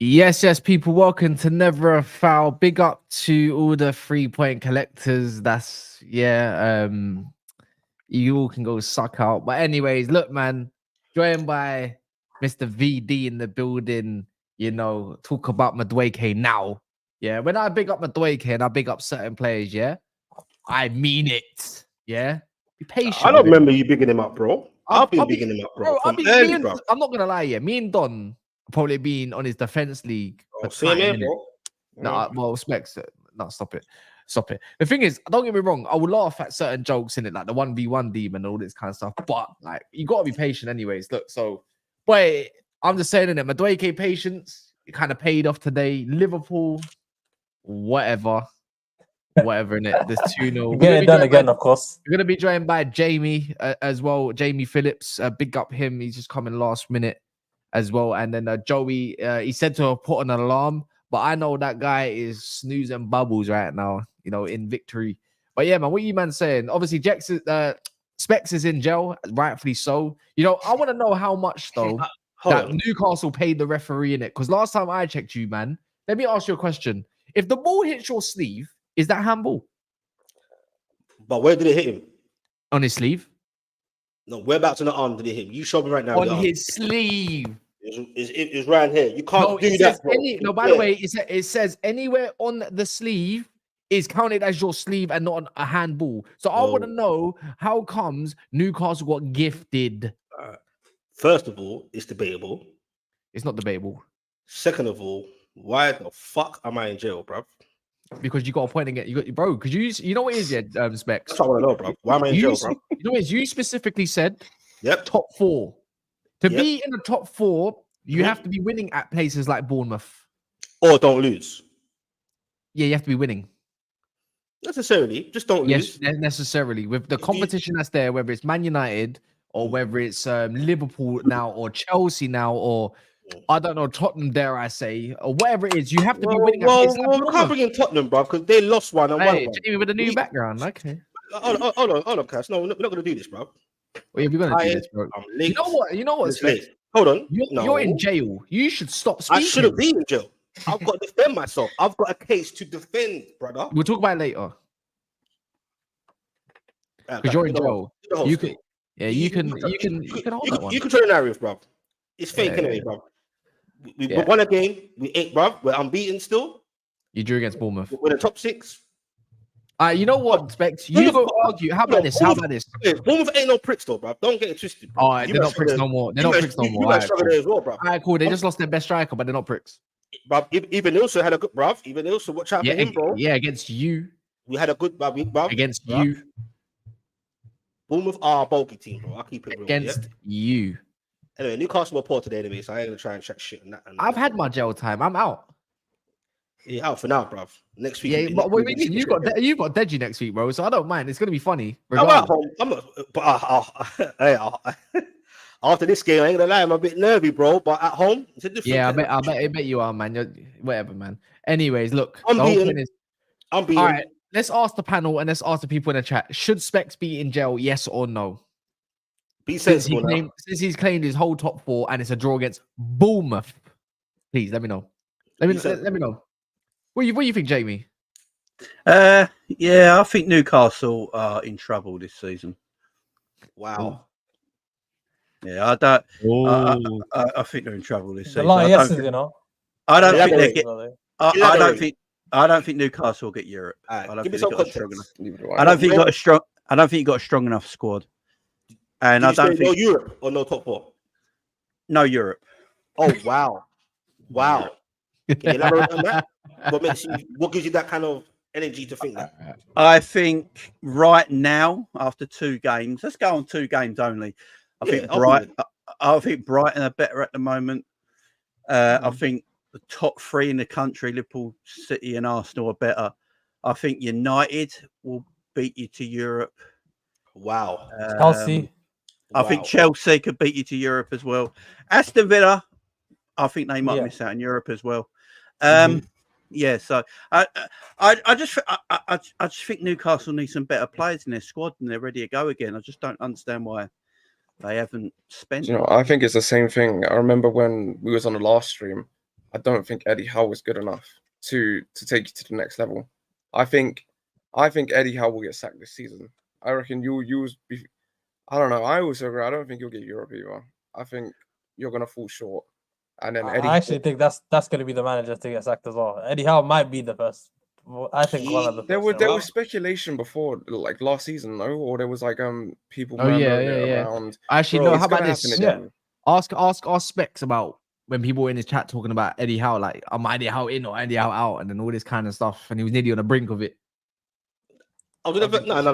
Yes, people, welcome to Never a Foul. Big up to all the 3-point collectors. That's, you all can go suck out. But anyways, look, man, joined by Mr. VD in the building, talk about MADUEKE now. Yeah, when I big up MADUEKE and I big up certain players, I mean it. Yeah, be patient. I don't remember you bigging him up, bro. I've been bigging him up, bro. I'm not going to lie, me and Don probably been on his defense league. Oh, same here, bro. No, well, Specs. No, stop it. The thing is, don't get me wrong. I would laugh at certain jokes in it, like the 1v1 demon and all this kind of stuff. But like, you gotta be patient, anyways. Look, but I'm just saying that MADUEKE patience, it kind of paid off today. Liverpool, whatever in it. There's 2-0. Get it done again, of course. We're gonna be joined by Jamie as well. Jamie Phillips, big up him. He's just coming last minute as well. And then Joey, he said to have put an alarm, but I know that guy is snoozing bubbles right now, in victory. But yeah, man, what you man saying? Obviously, Specs is in jail, rightfully so. I want to know how much though that Newcastle paid the referee in it. Because last time I checked you, man, let me ask you a question. If the ball hits your sleeve, is that handball? But where did it hit him? On his sleeve. No, whereabouts in the arm did it hit him? You show me right now. On his sleeve. It's right here. You can't do that. By the way, it says anywhere on the sleeve is counted as your sleeve and not a handball. So I want to know how comes Newcastle got gifted. First of all, it's debatable. It's not debatable. Second of all, why the fuck am I in jail, bro? Because you got a point again. Because you know what it is, Specs. That's what I want to know, bro. Why am I in jail, bro? You know what it is? You specifically said top 4. To be in the top 4, you have to be winning at places like Bournemouth. Or don't lose. Yeah, you have to be winning. Necessarily. Just don't lose. Yes, necessarily. With the competition that's there, whether it's Man United or whether it's Liverpool now or Chelsea now or I don't know, Tottenham, dare I say, or whatever it is, you have to be winning. Well, we can't bring in Tottenham, bro, because they lost one and won one. Jamie with a new background, okay. Hold on, Cass. No, we're not going to do this, bro. Well, yeah, we're going to do this, bro. You know what, Specs? Hold on. You're in jail. You should stop speaking. I shouldn't be in jail. I've got to defend myself. I've got a case to defend, brother. We'll talk about it later. Because you're in jail. You can hold that one. You control the narrative, bro. It's fake anyway, bro. We won a game. We ate, bro. We're unbeaten still. You drew against Bournemouth. We're in the top 6. You know what, Specs? You go argue. How about this? Bournemouth ain't no pricks, though, bro. Don't get it twisted. All right, they're not pricks no more. They're not pricks no more. You guys struggle there as well, bro. All right, cool. They just lost their best striker, but they're not pricks. Bro, even Ilsa had a good, bro. Even Ilsa, watch out for him, bro. Yeah, against you. We had a good, bro. Against you. Bournemouth are a bulky team, bro. I'll keep it real. Against you. Anyway, Newcastle were poor today anyway, so I ain't gonna try and check shit on that. I've had my jail time. I'm out. Yeah, out for now, bro. Next week. Yeah, but you've got Deji next week, bro. So I don't mind. It's gonna be funny. I'm at home. After this game, I ain't gonna lie, I'm a bit nervy, bro. But at home, it's a different. Yeah, I bet you are, man. Whatever, man. Anyways, look, I'm beaten. All right, let's ask the panel and let's ask the people in the chat: should Specs be in jail? Yes or no? Be sensible since he's claimed his whole top 4 and it's a draw against Bournemouth. Please let me know. Let me know. What do you think, Jamie? Yeah, I think Newcastle are in trouble this season. Wow. Yeah, I don't. I think they're in trouble this season. I don't think Newcastle will get Europe. Right, I don't think you got a strong enough squad. And I don't think no Europe or no top 4. No Europe. Oh wow. Can you elaborate on that? What gives you that kind of energy to think that? I think right now, after 2 games, let's go on 2 games only. I think Brighton are better at the moment. I think the top 3 in the country, Liverpool, City, and Arsenal, are better. I think United will beat you to Europe. Wow. Chelsea. I think Chelsea could beat you to Europe as well. Aston Villa, I think they might miss out in Europe as well. Yeah, so I just think Newcastle need some better players in their squad and they're ready to go again. I just don't understand why they haven't spent. You know, I think it's the same thing. I remember when we was on the last stream, I don't think Eddie Howe was good enough to take you to the next level. I think Eddie Howe will get sacked this season. I reckon you be. I don't know. I also agree. I don't think you'll get Europe either. I think you're gonna fall short. And then Eddie. I actually think that's going to be the manager to get sacked as well. Eddie Howe might be the first. I think one of the first. There was speculation before, like last season, no, or there was like people. Oh yeah. Around. Actually, Bro, no. How about this? Again. Ask Specs about when people were in his chat talking about Eddie Howe, like, am Eddie Howe in or Eddie Howe out, and then all this kind of stuff, and he was nearly on the brink of it. I was never on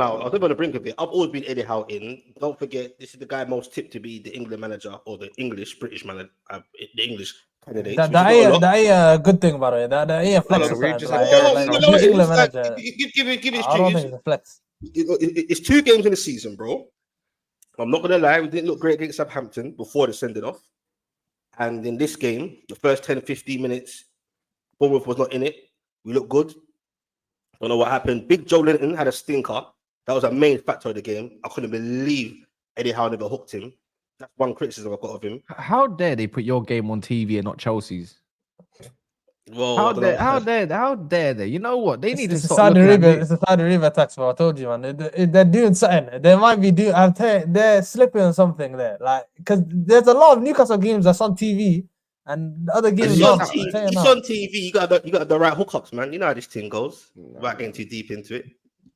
the brink of it. I've always been Eddie Howe in. Don't forget, this is the guy most tipped to be the England manager or the British manager, the English candidate. That ain't a good thing, by the way. That ain't a flex. England manager. Give it his I don't think it's a flex. It's 2 games in the season, bro. I'm not gonna lie, we didn't look great against Southampton before the sending off. And in this game, the first 10-15 minutes, Bournemouth was not in it. We looked good. Don't know what happened. Big Joe Linton had a stinker. That was a main factor of the game. I couldn't believe Eddie Howe never hooked him. That's one criticism I got of him. How dare they put your game on TV and not Chelsea's? Well, how dare they? You know what? They need to stop. It's a Saudi Arabia tax, bro. I told you, man. They're doing something. They might be doing. They're slipping on something there, like because there's a lot of Newcastle games that's on TV, and the other games it's on TV. It's on TV. You got the right hookups, man. You know how this thing goes. Without getting too deep into it.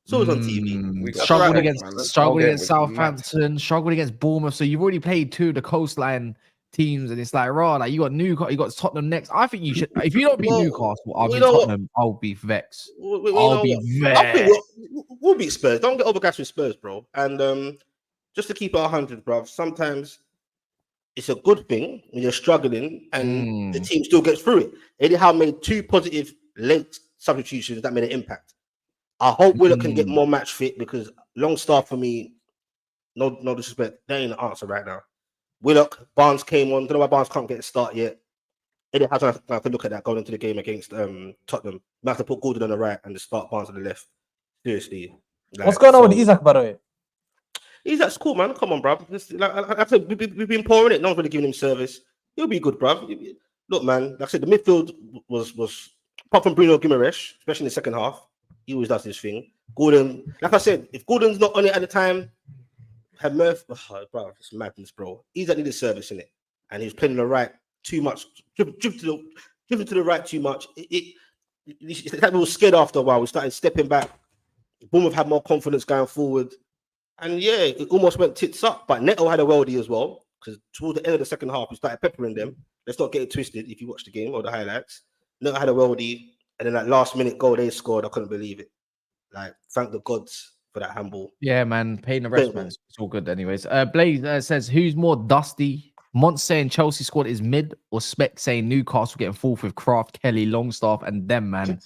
It's always on TV. Struggled against Southampton. Struggled against Bournemouth. So you've already played 2 of the coastline teams, and it's like, you got Newcastle, you got Tottenham next. I think you should. If you don't beat Newcastle, I'll beat Tottenham. I'll be vexed. I'll be vexed. We'll beat Spurs. Don't get overgassed with Spurs, bro. And just to keep it 100, bro. Sometimes it's a good thing when you're struggling and the team still gets through it. Eddie Howe made 2 positive late substitutions that made an impact. I hope Willock can get more match fit because Longstaff for me, no disrespect, that ain't the answer right now. Willock, Barnes came on. Don't know why Barnes can't get a start yet. Eddie has to look at that going into the game against Tottenham. We have to put Gordon on the right and just start Barnes on the left. Seriously. What's going on with Isak, by the way? Isak's cool, man. Come on, bruv. Like I said, we've been pouring it. No one's really giving him service. He'll be good, bruv. Look, man, like I said, the midfield was apart from Bruno Guimaraes, especially in the second half, he always does this thing. Gordon, like I said, if Gordon's not on it at the time, had Murphy, bro, it's madness, bro. Isak needed service in it, and he was playing on the right too much, driven to the right too much. It's like we were scared after a while. We started stepping back. Bournemouth had more confidence going forward, and yeah, it almost went tits up. But Neto had a worldie as well because towards the end of the second half, we started peppering them. Let's not get it twisted. If you watch the game or the highlights, Neto had a worldie. And then that last minute goal they scored, I couldn't believe it. Like, thank the gods for that handball. Yeah, man. Paying the rest, man. It's all good anyways. Blaze says, who's more dusty? Mont saying Chelsea squad is mid, or Speck saying Newcastle getting fourth with Kraft, Kelly, Longstaff, and them, man.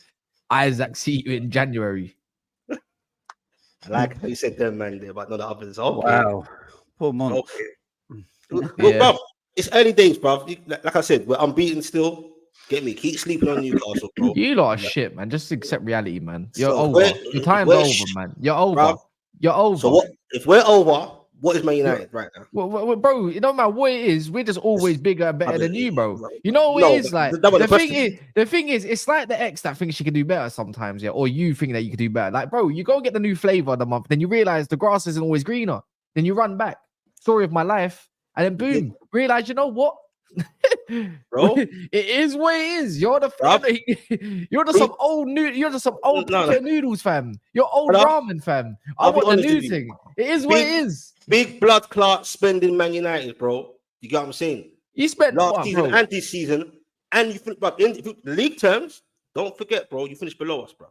Isaac, see you in January. I like how you said them, man, there, but not the others. Okay. Wow. Poor Mont. Okay. Well, bruv, it's early days, bruv. Like I said, we're unbeaten still. Get me. Keep sleeping on Newcastle, bro. You lot are shit, man. Just accept reality, man. You're over. Your time's over, man. You're over. Bruv. You're over. So what? If we're over, what is Man United right now? Well, bro, it don't matter what it is. We're just always bigger and better than you, bro. You know what it is like. The thing is, it's like the ex that thinks she can do better sometimes, yeah. Or you think that you can do better. Like, bro, you go get the new flavor of the month, then you realize the grass isn't always greener. Then you run back. Story of my life, and then boom, realize you know what. Bro, it is what it is. You're just some old noodles, fam. You're old ramen, fam. I want the new thing. It is what it is. Big blood clot spending Man United, bro. You get what I'm saying? You spent last season and this season, and you think, but in the league terms, don't forget, bro. You finished below us, bro.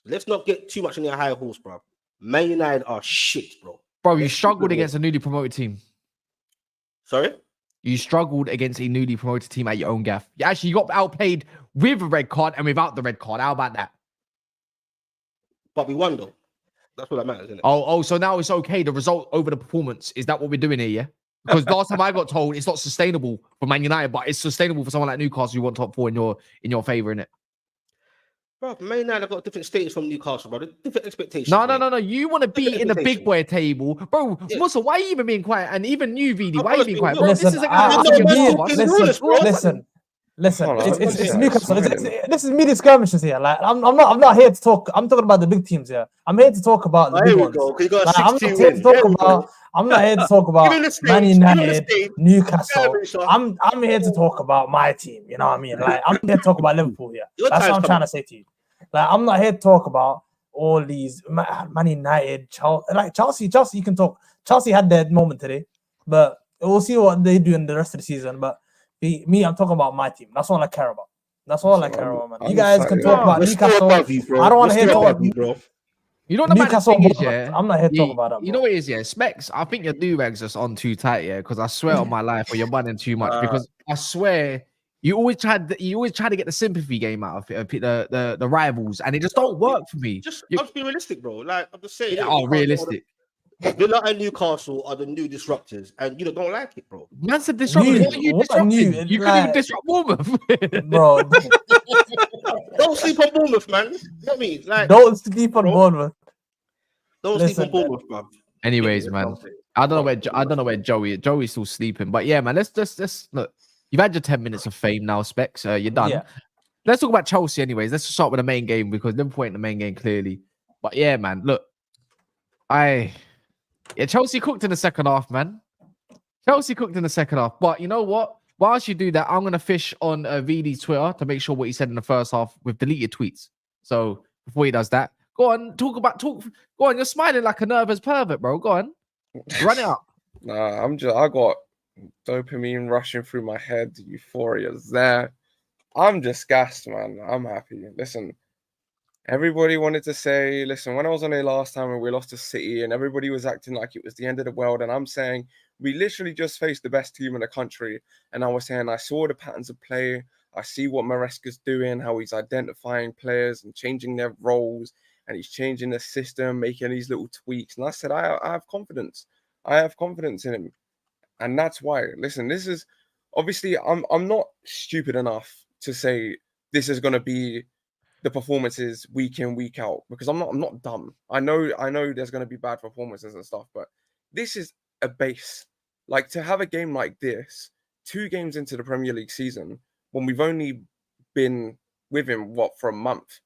Let's not get too much in your high horse, bro. Man United are shit, bro. Bro, you struggled against a newly promoted team. Sorry. You struggled against a newly promoted team at your own gaff. You got outplayed with a red card and without the red card. How about that? But we won, though. That's what that matters, isn't it? Oh, so now it's okay. The result over the performance. Is that what we're doing here? Yeah. Because last time I got told it's not sustainable for Man United, but it's sustainable for someone like Newcastle who want top 4 in your favor, innit? Bro, Man United have got a different status from Newcastle, bro. Different expectations. No. mate. You want to be in the big boy table, bro. Yeah. Musa, why are you even being quiet? And even you, VD, why are you honestly, being quiet, look, bro? Listen, This is a guy I- that's I- asking I- you I- to I- talk. honest, bro. Listen. Hold on, It's I'm Newcastle. smiling. This is media skirmishes here. Like I'm not here to talk. I'm talking about the big teams here. I'm here to talk about the Oh, big here we ones. go. 'Cause you got a Like, I'm not 16 here to win. talk There we about. go. I'm not here to talk Give about him the stage. Man Give him the United, stage. Newcastle. Damn it, sir. I'm here to talk about my team. You know what I mean? Like I'm here to talk about Liverpool here. Your That's what time's I'm coming. trying to say to you. Like I'm not here to talk about all these Man United, Chelsea. You can talk. Chelsea had their moment today, but we'll see what they do in the rest of the season. But I'm talking about my team. That's all I care about. That's all I care about, man. You guys can talk about We're still Newcastle. above you, bro. I don't want We're to hear still talk. above you, bro. You know what the maddest Newcastle, thing is, Bournemouth. yeah? I'm not here to talk about that, You bro. know what it is, yeah? Specs, I think your do-rag's just on too tight, yeah? Because I swear on my life, or you're bunning too much. Because I swear, you always try to get the sympathy game out of it, the rivals, and it just don't work for me. I'm just being realistic, bro. Like I'm just saying. Oh, realistic. Villa and Newcastle are the new disruptors, and you don't like it, bro. Man said disrupting. New- What are you what disrupting? new? You couldn't Like- even disrupt Bournemouth. Bro, Don't sleep on Bournemouth, man. You know what I mean? Like, don't sleep on bro. Bournemouth. don't listen, sleep on Bournemouth, bro. Anyways, man, I don't know where Joey's still sleeping, but yeah, man, let's look. You've had your 10 minutes of fame now, Specs. You're done. Yeah. Let's talk about Chelsea, anyways. Let's start with the main game because Liverpool ain't the main game clearly. But yeah, man, look, Chelsea cooked in the second half, man. Chelsea cooked in the second half. But you know what? Whilst you do that, I'm gonna fish on VD's Twitter to make sure what he said in the first half with deleted tweets. So before he does that, go on, talk. Go on, you're smiling like a nervous pervert, bro. Go on, run it up. Nah, I got dopamine rushing through my head. Euphoria's there. I'm just gassed, man. I'm happy. Listen, everybody wanted to say, listen, when I was on there last time and we lost to City and everybody was acting like it was the end of the world, and I'm saying we literally just faced the best team in the country, and I was saying I saw the patterns of play, I see what Maresca's doing, how he's identifying players and changing their roles, and he's changing the system, making these little tweaks, and I said I have confidence. I have confidence in him, and that's why. Listen, this is obviously I'm not stupid enough to say this is going to be the performances week in, week out, because I'm not dumb. I know there's going to be bad performances and stuff, but this is a base. Like, to have a game like this 2 games into the Premier League season when we've only been with him for a month,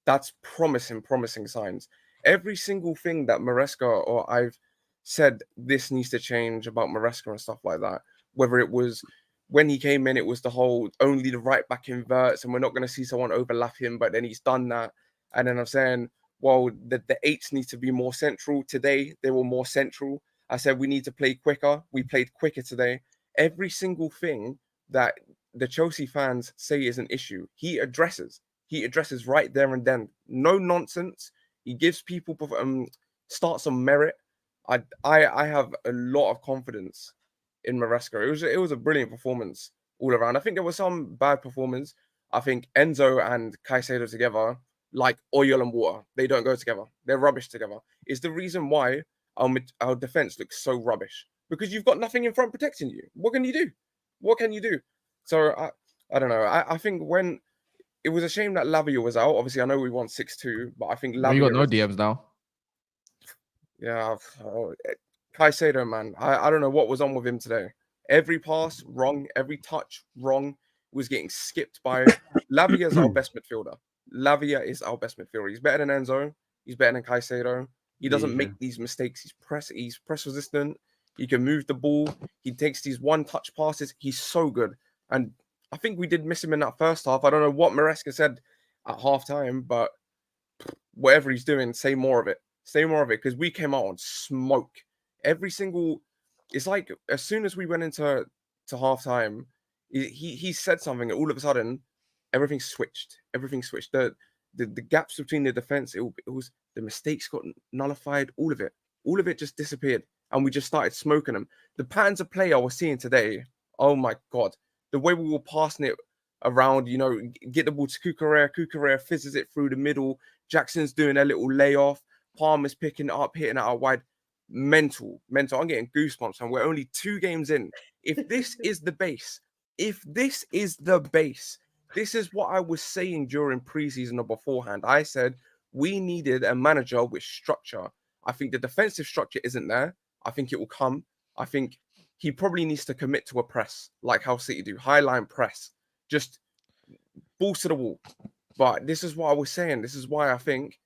that's promising signs. Every single thing that Maresca or I've said this needs to change about Maresca and stuff like that, whether it was when he came in, it was the whole only the right back inverts and we're not going to see someone overlap him, but then he's done that. And then I'm saying, well, the 8s need to be more central. Today, they were more central. I said we need to play quicker. We played quicker today. Every single thing that the Chelsea fans say is an issue, he addresses. He addresses right there and then. No nonsense. He gives people starts on merit. I have a lot of confidence in Maresca. It was a brilliant performance all around. I think there was some bad performance. I think Enzo and Caicedo together, like oil and water, they don't go together. They're rubbish together. It's the reason why our defense looks so rubbish, because you've got nothing in front protecting you. What can you do? What can you do? So I don't know. I think when it was a shame that Lavia was out. Obviously, I know we won 6-2, but I think Lavia. You got no DMs now. Yeah, Caicedo, man. I don't know what was on with him today. Every pass wrong, every touch wrong. Was getting skipped by. Lavia is our best midfielder. Lavia is our best midfielder. He's better than Enzo. He's better than Caicedo. He doesn't make these mistakes. He's press resistant. He can move the ball. He takes these one-touch passes. He's so good. And I think we did miss him in that first half. I don't know what Maresca said at halftime, but whatever he's doing, say more of it. Say more of it, because we came out on smoke. Every single... It's like as soon as we went into halftime, he said something, and all of a sudden, everything switched. Everything switched. The gaps between the defense, it was the mistakes got nullified. All of it just disappeared, and we just started smoking them. The patterns of play I was seeing today, oh my god, the way we were passing it around, get the ball to Cucurella fizzes it through the middle. Jackson's doing a little layoff, Palmer's picking it up, hitting it out wide. Mental. I'm getting goosebumps, and we're only 2 games in. If this is the base, this is what I was saying during preseason or beforehand. I said we needed a manager with structure. I think the defensive structure isn't there. I think it will come. I think he probably needs to commit to a press, like how City do, high line press, just balls to the wall. But this is what I was saying. This is why I think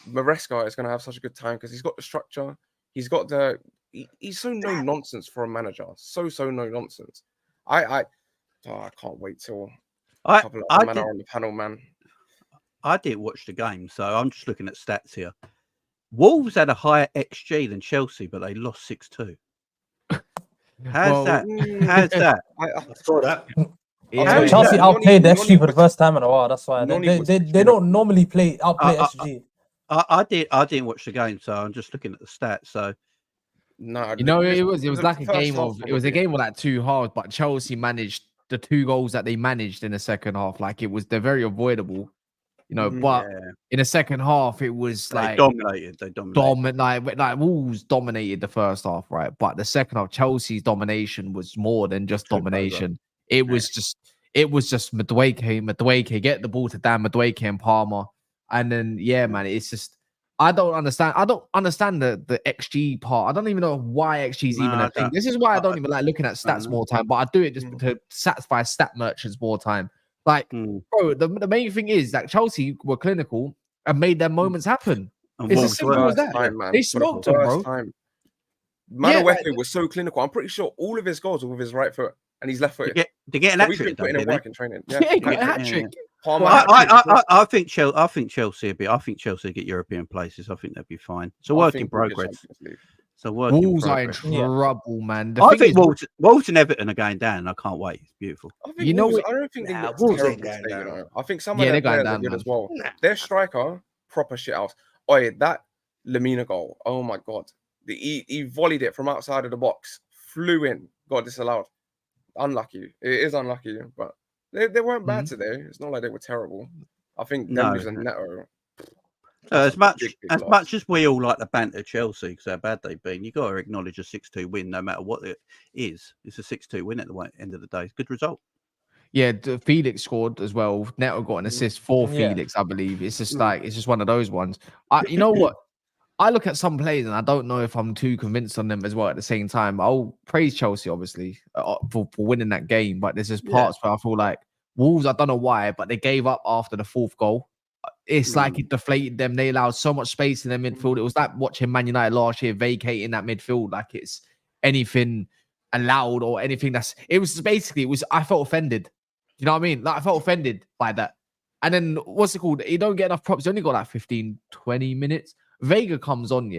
Maresca is going to have such a good time, because he's got the structure. He's got he's so no nonsense for a manager. So no nonsense. I can't wait till a couple of men are on the panel, man. I didn't watch the game, so I'm just looking at stats here. Wolves had a higher XG than Chelsea, but they lost 6-2. How's that? I saw that. Yeah, Chelsea outplayed the XG for the first time in a while. That's why they don't normally outplay XG. I didn't watch the game, so I'm just looking at the stats. So no, it was like a game of like 2 halves, but Chelsea managed the 2 goals that they managed in the second half. Like they're very avoidable, but in the second half it was like they dominated. Like Wolves dominated the first half, right? But the second half, Chelsea's domination was more than just domination. It was just Madueke, get the ball to Dan Madueke and Palmer. And then, man, it's just, I don't understand the XG part. I don't even know why XG is even a thing. This is why I don't even like looking at stats more time, but I do it just to satisfy stat merchants more time. Like, bro, the main thing is that Chelsea were clinical and made their moments happen. It's as simple as that. They smoked them, bro. Madueke was so clinical. I'm pretty sure all of his goals were with his right foot. And he's left footed. To get an hat trick done, in work in training. Yeah, he got a hat trick. I think Chelsea get European places. I think they'll be fine. It's a work in progress. Wolves are in trouble, man. I think Wolves and Everton are going down. I can't wait. It's beautiful. I don't think they look terrible today, I think some of their players are good as well. Their striker, proper shit house. That Lamina goal. Oh my god. He volleyed it from outside of the box, flew in, got disallowed. Unlucky. It is unlucky, but they weren't bad today. It's not like they were terrible. I think Dembélé and Neto. As much as we all like to banter Chelsea because how bad they've been, you got to acknowledge a 6-2 win, no matter what it is. It's a 6-2 win at the end of the day. Good result. Yeah, Felix scored as well. Neto got an assist for Felix, I believe. It's just it's just one of those ones. You know what? I look at some players and I don't know if I'm too convinced on them as well at the same time. I'll praise Chelsea, obviously, for winning that game. But there's just parts where I feel like Wolves, I don't know why, but they gave up after the 4th goal. It's like it deflated them. They allowed so much space in their midfield. It was like watching Man United last year vacating that midfield like it's anything allowed or anything I felt offended. You know what I mean? Like I felt offended by that. And then what's it called? You don't get enough props. You only got like 15, 20 minutes. Vega comes on,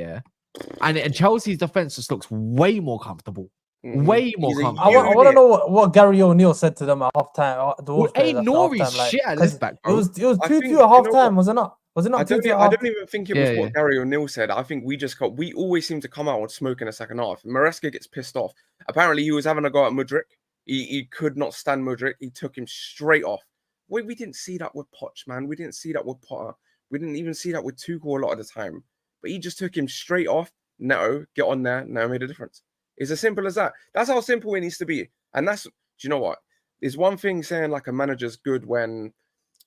and Chelsea's defense just looks way more comfortable. Way more comfortable. I want to know what Gary O'Neill said to them at halftime. Nori's shit at left back, bro. It was 2-2 at halftime, was it not? Was it not 2-2 I don't even think it was what Gary O'Neill said. I think we always seem to come out and smoke in the second half. Maresca gets pissed off. Apparently, he was having a go at Mudryk. He could not stand Mudryk. He took him straight off. We didn't see that with Poch, man. We didn't see that with Potter. We didn't even see that with Tuchel a lot of the time. But he just took him straight off. Neto, get on there. Now made a difference. It's as simple as that. That's how simple it needs to be. And do you know what? There's one thing saying like a manager's good when,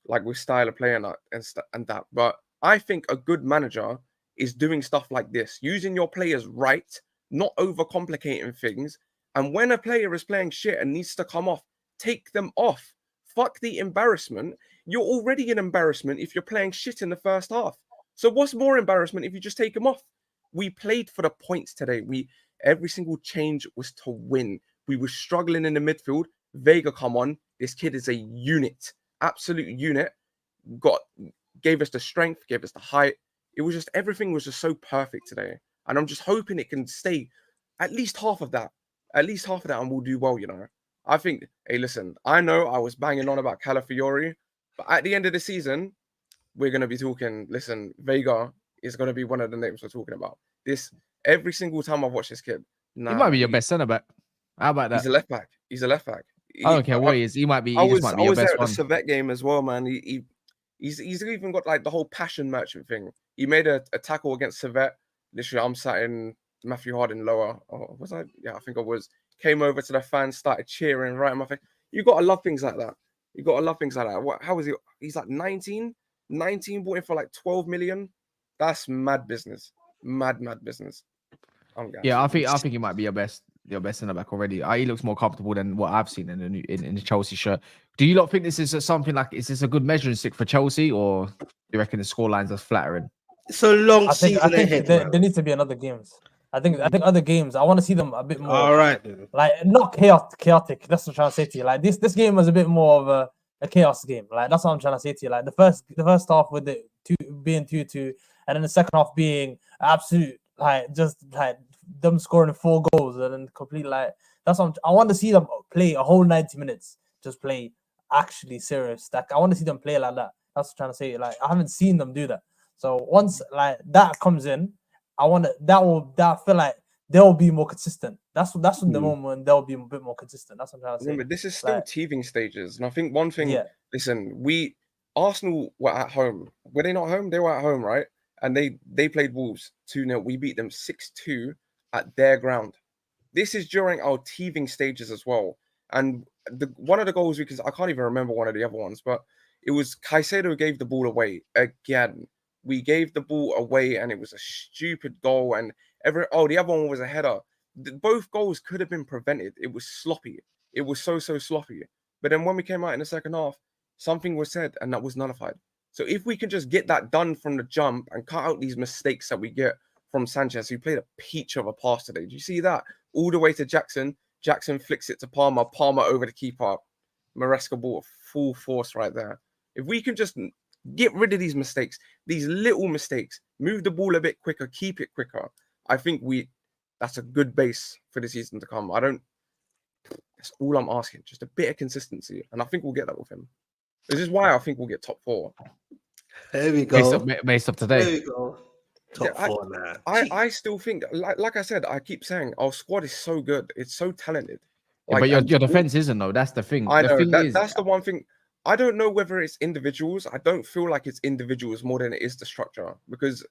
like with style of play and that. But I think a good manager is doing stuff like this, using your players right, not overcomplicating things. And when a player is playing shit and needs to come off, take them off. Fuck the embarrassment. You're already an embarrassment if you're playing shit in the first half. So what's more embarrassment if you just take them off? We played for the points today. Every single change was to win. We were struggling in the midfield. Vega come on. This kid is a unit, absolute unit. Gave us the strength, gave us the height. It was just everything was just so perfect today. And I'm just hoping it can stay at least half of that. And we'll do well, I think, hey, listen, I know I was banging on about Calafiori, but at the end of the season, we're going to be talking, listen, Vega is going to be one of the names we're talking about. Every single time I've watched this kid. He might be your best centre back. How about that? He's a left back. I don't care what he is. He might be. I was your best there at the Servette game as well, man. He's even got like the whole passion merchant thing. He made a tackle against Servette. Literally, I'm sat in Matthew Harding lower. Oh, was I? Yeah, I think I was. Came over to the fans, started cheering right in my face. You got to love things like that. You got to love things like that. What? How is he? He's like 19, bought him for like 12 million. That's mad business. Mad business. Yeah, I think he might be your best centre back already. He looks more comfortable than what I've seen in the Chelsea shirt. Do you not think this is something like, is this a good measuring stick for Chelsea, or do you reckon the scorelines are flattering? It's a long I think season ahead. there needs to be another games. I think other games. I want to see them a bit more. All right, then. Like not chaotic. That's what I'm trying to say to you. Like this game was a bit more of a chaos game. Like that's what I'm trying to say to you. Like the first half with the being 2-2, and then the second half being absolute just them scoring 4 goals and then complete that's what I want to see them play a whole 90 minutes. Just play actually serious. Like I want to see them play like that. That's what I'm trying to say. Like I haven't seen them do that. So once that comes in, I want that feel like they'll be more consistent. That's the moment when they'll be a bit more consistent. That's what I'm trying to say. Remember, this is still teething stages, and I think one thing. Listen, Arsenal were at home. Were they not home? They were at home, right? And they played Wolves 2-0. We beat them 6-2 at their ground. This is during our teething stages as well. And one of the goals, because I can't even remember one of the other ones, but it was Caicedo who gave the ball away again. We gave the ball away, and it was a stupid goal. And the other one was a header. Both goals could have been prevented. It was sloppy. It was so sloppy. But then when we came out in the second half, something was said, and that was nullified. So if we can just get that done from the jump and cut out these mistakes that we get from Sanchez, who played a peach of a pass today. Do you see that? All the way to Jackson. Jackson flicks it to Palmer. Palmer over the keeper. Maresca bought full force right there. If we can just get rid of these mistakes, these little mistakes, move the ball a bit quicker, keep it quicker, I think that's a good base for the season to come. That's all I'm asking. Just a bit of consistency. And I think we'll get that with him. This is why I think we'll get top 4. There we go. Based off today. There we go. Top 4 now. I still think, like I said, I keep saying our squad is so good. It's so talented. But your defense isn't, though. That's the thing. I know. That's the one thing. I don't know whether it's individuals. I don't feel like it's individuals more than it is the structure, because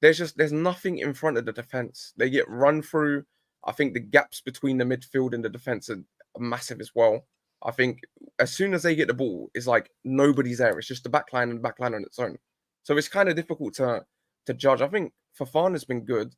there's nothing in front of the defense. They get run through. I think the gaps between the midfield and the defense are massive as well. I think as soon as they get the ball, it's like nobody's there. It's just the back line and back line on its own. So it's kind of difficult to judge. I think Fofana's been good.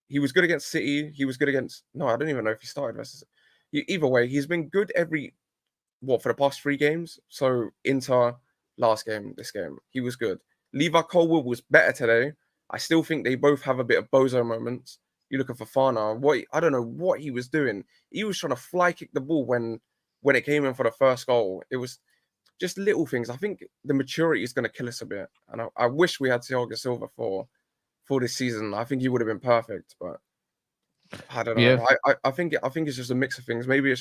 He was good against City. He was good against... No, I don't even know if he started versus... Either way, he's been good for the past 3 games. So Inter, last game, this game, he was good. Levi Colwill was better today. I still think they both have a bit of bozo moments. You look at Fofana, I don't know what he was doing. He was trying to fly kick the ball when it came in for the first goal. It was just little things. I think the maturity is going to kill us a bit. And I wish we had Thiago Silva for this season. I think he would have been perfect, but I don't know. Yeah. I think it's just a mix of things. Maybe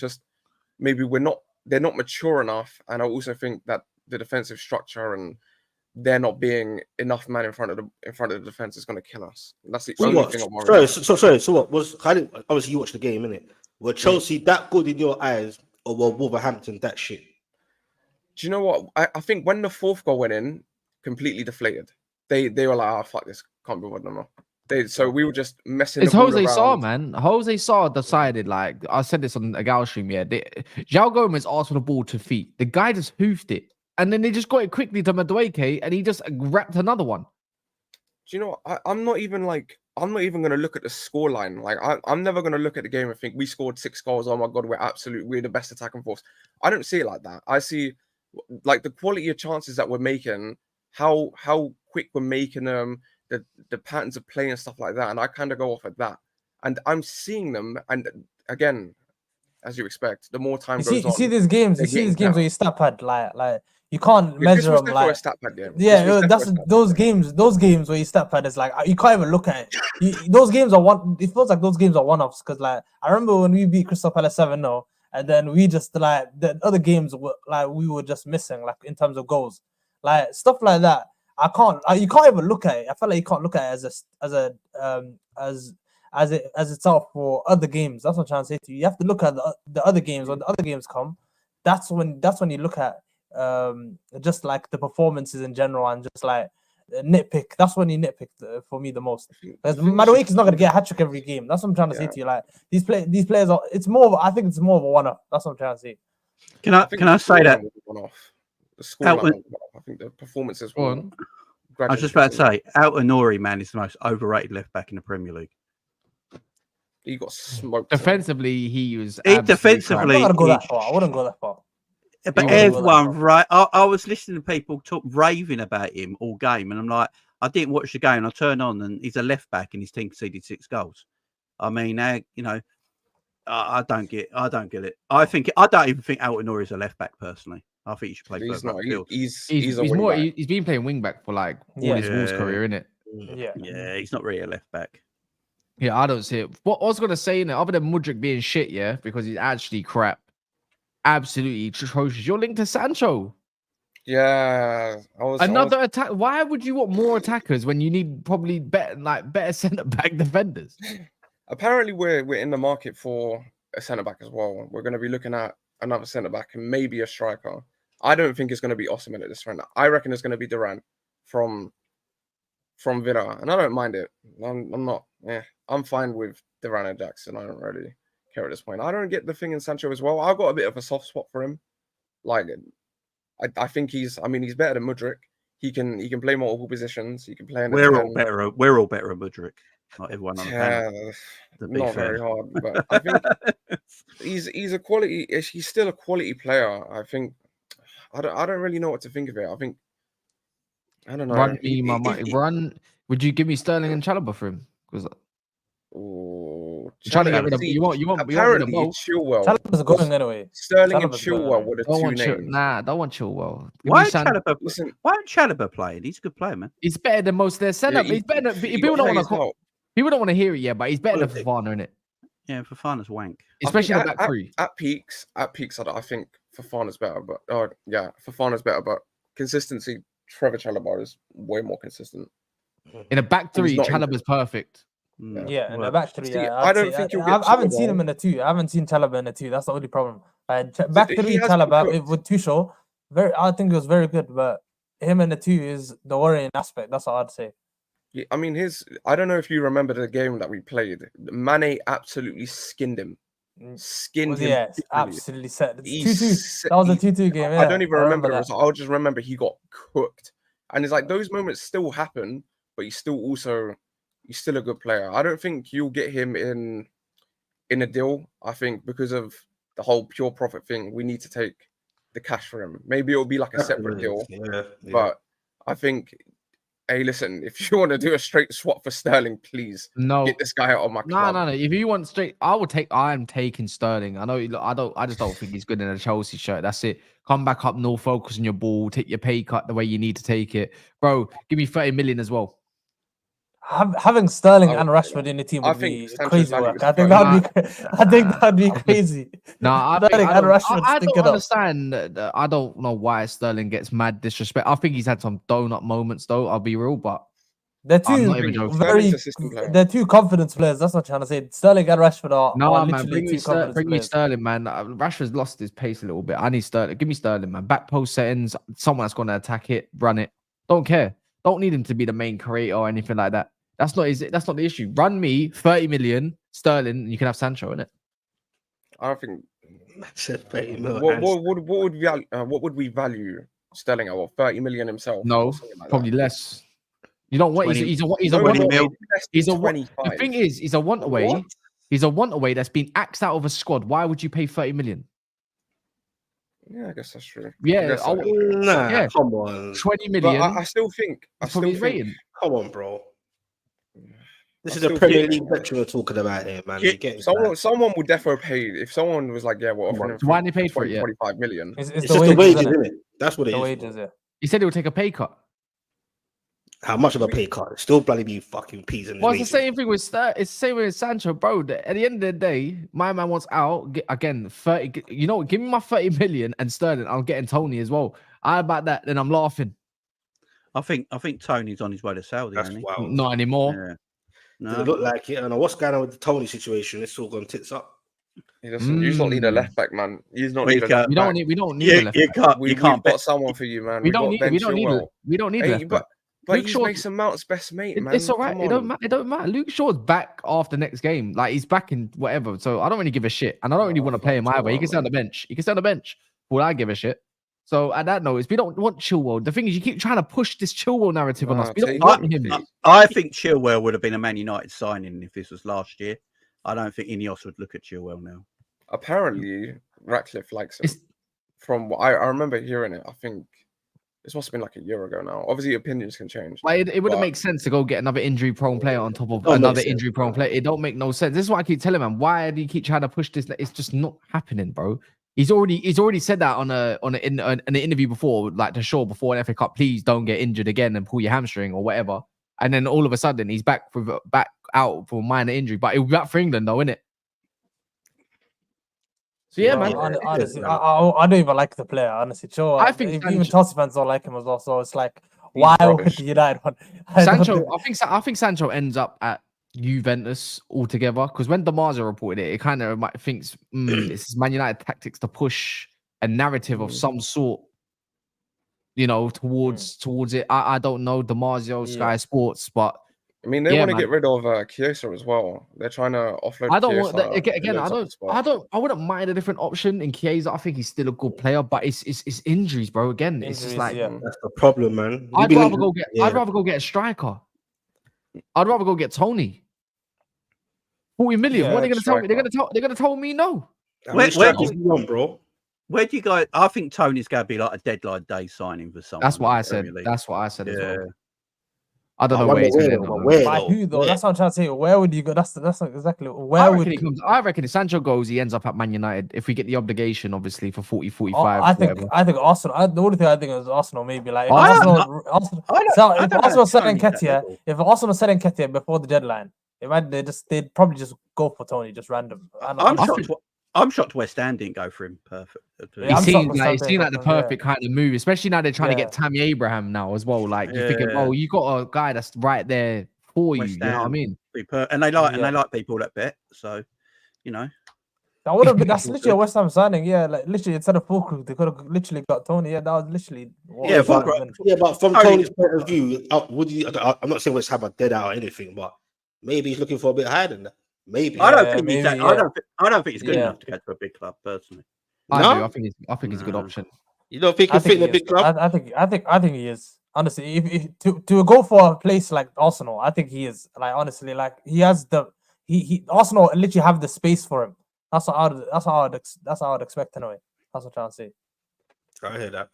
they're not mature enough. And I also think that the defensive structure and there not being enough man in front of the defense is going to kill us. That's the only thing I'm worried about. Sorry. So what was? Obviously you watched the game, innit? Were Chelsea that good in your eyes, or were Wolverhampton that shit? Do you know what? I think when the 4th goal went in, completely deflated. They were like, "Oh fuck this, can't be bothered no more." So we were just messing. It's Jose Sarr, man. Jose Sarr decided, like I said this on a Gal stream. Yeah, João Gomez asked for the ball to feet. The guy just hoofed it. And then they just got it quickly to MADUEKE, and he just wrapped another one. Do you know what? I'm not even going to look at the scoreline. Like, I'm never going to look at the game and think we scored 6 goals. Oh my God, we're the best attacking force. I don't see it like that. I see like the quality of chances that we're making, how quick we're making them, the patterns of play and stuff like that. And I kind of go off at that. And I'm seeing them. And again, as you expect, the more time goes on. You see these games where you stat pad, like you can't measure them like stat pad game. Yeah, that's those games where you stat pad is like you can't even look at it. Those games are it feels like those games are one-offs, because like I remember when we beat Crystal Palace 7-0, and then we just like the other games were like we were just missing, like in terms of goals, like stuff like that. You can't even look at it. I feel like you can't look at it as itself for other games. That's what I'm trying to say to you. You have to look at the other games. When the other games come, that's when you look at just like the performances in general, and just like nitpick. That's when he nitpicked for me the most. Because Madueke is not going to get a hat trick every game. That's what I'm trying to say to you. Like these players are. It's more. I think it's more of a one-off. That's what I'm trying to say. Can I say that? The scoreline, I think the performances were. I was just about to say, Al-Nouri, man, is the most overrated left back in the Premier League. He got smoked. Defensively, he was. Defensively, I wouldn't go that far. I wouldn't go that far. But everyone, right? I was listening to people raving about him all game, and I'm like, I didn't watch the game. I turned on, and he's a left back, and his team conceded 6 goals. I mean, you know, I don't get it. I don't even think Al-Nouri is a left back personally. I think he should play. He's not. He's more. He's been playing wing back for like all his Wolves career, isn't it? Yeah, he's not really a left back. Yeah, I don't see it. What I was gonna say, other than MADUEKE being shit, yeah, because he's actually crap, absolutely atrocious. You're linked to Sancho. Yeah, another attack. Why would you want more attackers when you need probably better centre back defenders? Apparently, we're in the market for a centre back as well. We're going to be looking at another centre back and maybe a striker. I don't think it's going to be Osimhen at this point. I reckon it's going to be Duran from Villa, and I don't mind it. I'm not. Yeah, I'm fine with Duran and Jackson. I don't really care at this point. I don't get the thing in Sancho as well. I've got a bit of a soft spot for him. Like, I think he's better than MADUEKE. He can play multiple positions. He can play. We're all better at MADUEKE. Not everyone on the panel. Not very hard, but I think he's a quality. He's still a quality player. I think. I don't really know what to think of it. I don't know. Run. Would you give me Sterling and Chalobah for him? Because trying to get rid of you want apparently Chilwell. Chalobah's going anyway. Sterling and Chilwell were the two names. Nah, don't want Chilwell. Why aren't Chalobah playing? He's a good player, man. He's better than most of their setup. He's better. People don't want to hear it yet, but he's better than Fofana, isn't it? Yeah, Fofana's wank. Especially in the back three. At peaks, I think Fofana's better. But Fofana's better. But consistency, Trevor Chalobah is way more consistent. In a back three, Chalobah's perfect. Yeah, in the back three. I don't think I haven't seen him in the 2. I haven't seen Chalobah in the 2. That's the only problem. Back three, Chalobah with Tuchel, I think it was very good. But him in the 2 is the worrying aspect. That's all I'd say. Yeah, I mean, I don't know if you remember the game that we played. Mane absolutely skinned him. Yeah, absolutely set. 2-2. That was a 2-2 game. Yeah, I don't even remember it. I'll just remember he got cooked. And it's like those moments still happen, but he's still a good player. I don't think you'll get him in a deal. I think because of the whole pure profit thing, we need to take the cash for him. Maybe it'll be like a separate deal. Yeah. But I think, hey, listen, if you want to do a straight swap for Sterling, please get this guy out of my club. No. If you want straight, I'm taking Sterling. I know. I just don't think he's good in a Chelsea shirt. That's it. Come back up, no focus on your ball. Take your pay cut the way you need to take it, bro. Give me 30 million as well. Having Sterling and Rashford in the team would be crazy work. I think that'd be crazy. I don't understand. I don't know why Sterling gets mad disrespect. I think he's had some donut moments, though. I'll be real, but they're two confidence players. That's what I'm trying to say. Sterling and Rashford are man. Bring me Sterling, man. Rashford's lost his pace a little bit. I need Sterling. Give me Sterling, man. Back post settings. Someone that's going to attack it, run it. Don't care. Don't need him to be the main creator or anything like that. That's not the issue. Run me 30 million Sterling, and you can have Sancho in it. I don't think. Said 30 million. What would we value Sterling at? 30 million himself? No, probably less. You don't want. He's a want away. The thing is, he's a want away. What? He's a want away that's been axed out of a squad. Why would you pay 30 million? Yeah, I guess that's true. Yeah, come on. 20 million. But I still think. Come on, bro. This is a Premier League veteran we're talking about here, man. Someone would defo pay if someone was like, "Yeah, we're offering him." Why they paid for it? 25 million. It's just the wages, isn't it? That's what it is. The wages, yeah. He said he would take a pay cut. How much of a pay cut? Still bloody be fucking peas in the Well, it's the same thing with it's the same with Sancho, bro. At the end of the day, my man wants out again. 30. You know, give me my 30 million and Sterling. I'm getting Tony as well. How about that? Then I'm laughing. I think Tony's on his way to Saudi. That's wild. Not anymore. Yeah. No. Does it look like it? I don't know what's going on with the Tony situation. It's all gone tits up. You just don't need a left back, man. You don't need a left back. We don't need a left back. We've got someone for you, man. We don't need a left back. But Luke he's Shaw's- Mason Mount's best mate, man. It's all right. Come It don't on. matter. It don't matter. Luke Shaw's back after next game. Like he's back in whatever. So I don't really give a shit, and I don't really want to play him either. He can stay on the bench. He can stay on the bench. Well, I give a shit. So at that note, we don't want Chilwell. The thing is, you keep trying to push this Chilwell narrative on us. We don't want him. I think Chilwell would have been a Man United signing if this was last year. I don't think Ineos would look at Chilwell now. Apparently, Ratcliffe likes him. From what I remember hearing it, I think this must have been like a year ago now. Obviously, opinions can change. Like it wouldn't make sense to go get another injury-prone player on top of Don't make another sense, injury-prone player. It don't make no sense. This is what I keep telling man. Why do you keep trying to push this? It's just not happening, bro. He's already said that in an interview before, like to Shaw before an FA Cup. Please don't get injured again and pull your hamstring or whatever. And then all of a sudden he's back out for a minor injury, but he'll be back for England though, innit? So yeah, man. Honestly, I don't even like the player. Honestly, sure. I think even Chelsea fans don't like him as well. So it's like, why would the United one? I think Sancho ends up at Juventus altogether, because when Damaza reported it kind of thinks it's Man United tactics to push a narrative of some sort, you know, towards it. I don't know Damasio, Sky Sports, but I mean, they want to get rid of Chiesa as well. They're trying to offload. I don't Chiesa want that again. I wouldn't mind a different option in Chiesa. I think he's still a good player, but it's injuries, bro. Again, it's just like that's the problem, man. I'd rather go get a striker. I'd rather go get Tony. 40 million. What are they going to tell me? They're going to tell me no. Where do you want, bro? Where do you go? I think Tony's going to be like a deadline day signing for someone. That's what I said. That's what I said as well. I don't know where he's going to go. By who though? That's what I'm trying to say. Where would you go? That's exactly where would he comes. I reckon if Sancho goes, he ends up at Man United. If we get the obligation, obviously for 40, 45. I think Arsenal. The only thing I think is Arsenal maybe like if Arsenal set Nketiah, if Arsenal set Nketiah before the deadline, they'd probably just go for Tony, just random. I'm shocked West Ham didn't go for him. Perfect. It seems like the perfect kind of move, especially now they're trying to get Tammy Abraham now as well. Like you're thinking, oh, you got a guy that's right there for you. You know what I mean? And they like people that bet. So, you know, that would have been that's literally a West Ham signing. Yeah, like literally instead of Fulkrug, they could have literally got Tony. Yeah, that was literally. But from Tony's point of view, would you? I'm not saying West Ham are dead out or anything, but maybe he's looking for a bit higher than that. Maybe I don't think he's good enough to go to a big club personally. I think he's a good option. You don't think he'll fit in a big club? I think he is. Honestly, if to go for a place like Arsenal, I think he is. Like honestly, like he has he Arsenal literally have the space for him. That's how I'd expect anyway. That's what I'm trying to say. I hear that.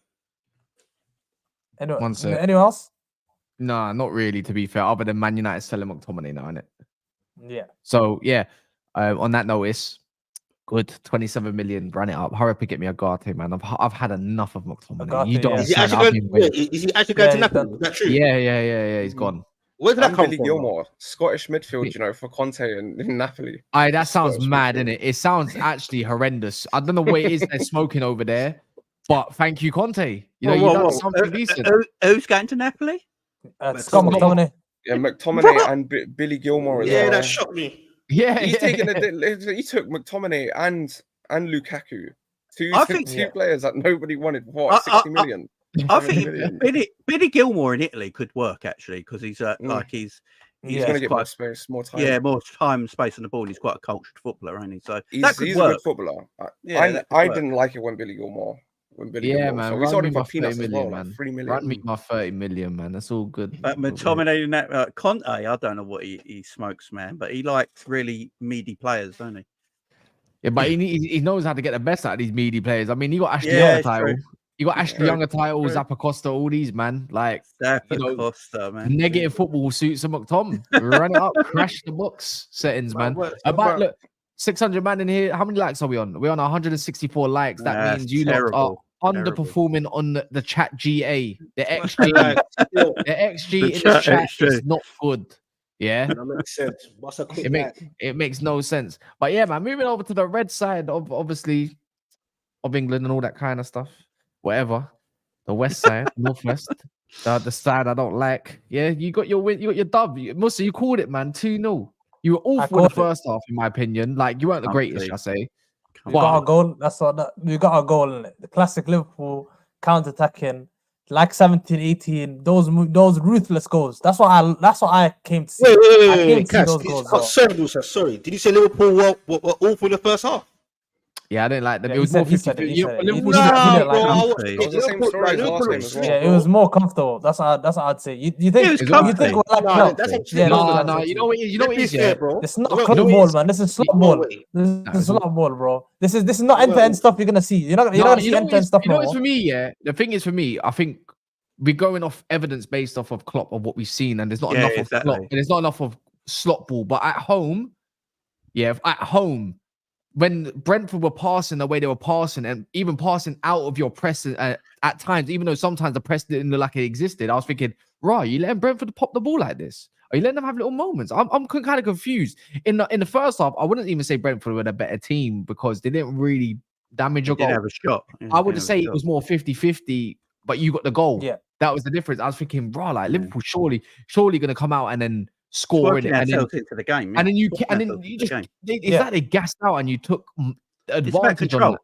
Anyway, One sec. anyone else? Nah, not really. To be fair, other than Man United selling McTominay now, innit? Yeah. So yeah, on that notice, good 27 million. Run it up. Hurry up and get me a Garte, man. I've had enough of McTominay. You don't. Is he actually going to Napoli? Is that true? Yeah. He's gone. Where did that come from? Gilmore, Scottish midfield, you know, for Conte and in Napoli. That sounds mad, innit? It sounds actually horrendous. I don't know what it is they're smoking over there, but thank you, Conte. You know, you done something decent. Who's going to Napoli? Scott McTominay. Yeah, McTominay and Billy Gilmore as well. Yeah, that shocked me. Yeah, he took McTominay and Lukaku, two players that nobody wanted. What 60 million? I think Billy Gilmore in Italy could work actually because he's he's going to get more space, more time. Yeah, more time, space on the ball. He's quite a cultured footballer, ain't he? So he's a good footballer. I didn't like it when Billy Gilmore. Man. So we sold him for peanuts 30 million, as well, man. 3 million. Run me my 30 million, man. That's all good. But McTominay in that Conte, I don't know what he smokes, man. But he likes really meaty players, don't he? Yeah, but he knows how to get the best out of these meaty players. I mean, you got Ashley Younger title. You got Ashley Younger title, Zappa Costa, all these, man. Like Zappa Costa, man. Negative football suits and McTom. Run it up, crash the box settings, man. Look, 600 man in here. How many likes are we on? We're on 164 likes. That means you lot are underperforming on the chat GA. The XG, the XG in the chat is not good. Yeah, that makes sense. What's a quick it makes no sense. But yeah, man, moving over to the red side of obviously of England and all that kind of stuff. Whatever, the west side, northwest, the side I don't like. Yeah, you got your win, you got your dub. Musa, you called it, man. 2-0. You were awful in the first half, in my opinion. Like you weren't the greatest, I say. We got our goal. That's what we got our goal in it. The classic Liverpool counter-attacking. like 17, 18, those ruthless goals. That's what I came to see. Wait, I came to see Cass, those goals. sorry, Musa, sorry. Did you say Liverpool were awful in the first half? Yeah, I didn't like them. Yeah, it was more he said 50. it. He You said know, it. He Liverpool didn't should- like bro. it. It was the same story as last game as well. Yeah, it was more comfortable. That's what I'd say. You think It was you comfy. think we're like No, club? that's not true. Yeah, No, that's no, what you know what? You know what it is, yeah. bro. This is not They weren't club what it ball, is? man. This is slot No ball. way. This is it's slot ball, bro. This is not Well, end-to-end stuff you're gonna see. You're not gonna see end-to-end stuff You know no what's more. for me, yeah? The thing is for me, I think we're going off evidence based off of Klopp of what we've seen, and there's not Yeah, enough of exactly. Klopp, and there's not enough of slot ball. But at home, at home, when Brentford were passing the way they were passing, and even passing out of your press at times, even though sometimes the press didn't look like it existed, I was thinking, right, you letting Brentford pop the ball like this? Are you letting them have little moments? I'm kind of confused. In the first half, I wouldn't even say Brentford were a better team because they didn't really damage your Didn't goal. have a shot. Yeah, I would didn't say have a it shot. was more 50-50, but you got the goal. Yeah. That was the difference. I was thinking, bro, like Yeah. Liverpool surely going to come out and then score in Working it. And then, ourselves into the game. and then you Working and then ourselves you into the just, game. it's like they gassed out and you took It's about advantage on control. that.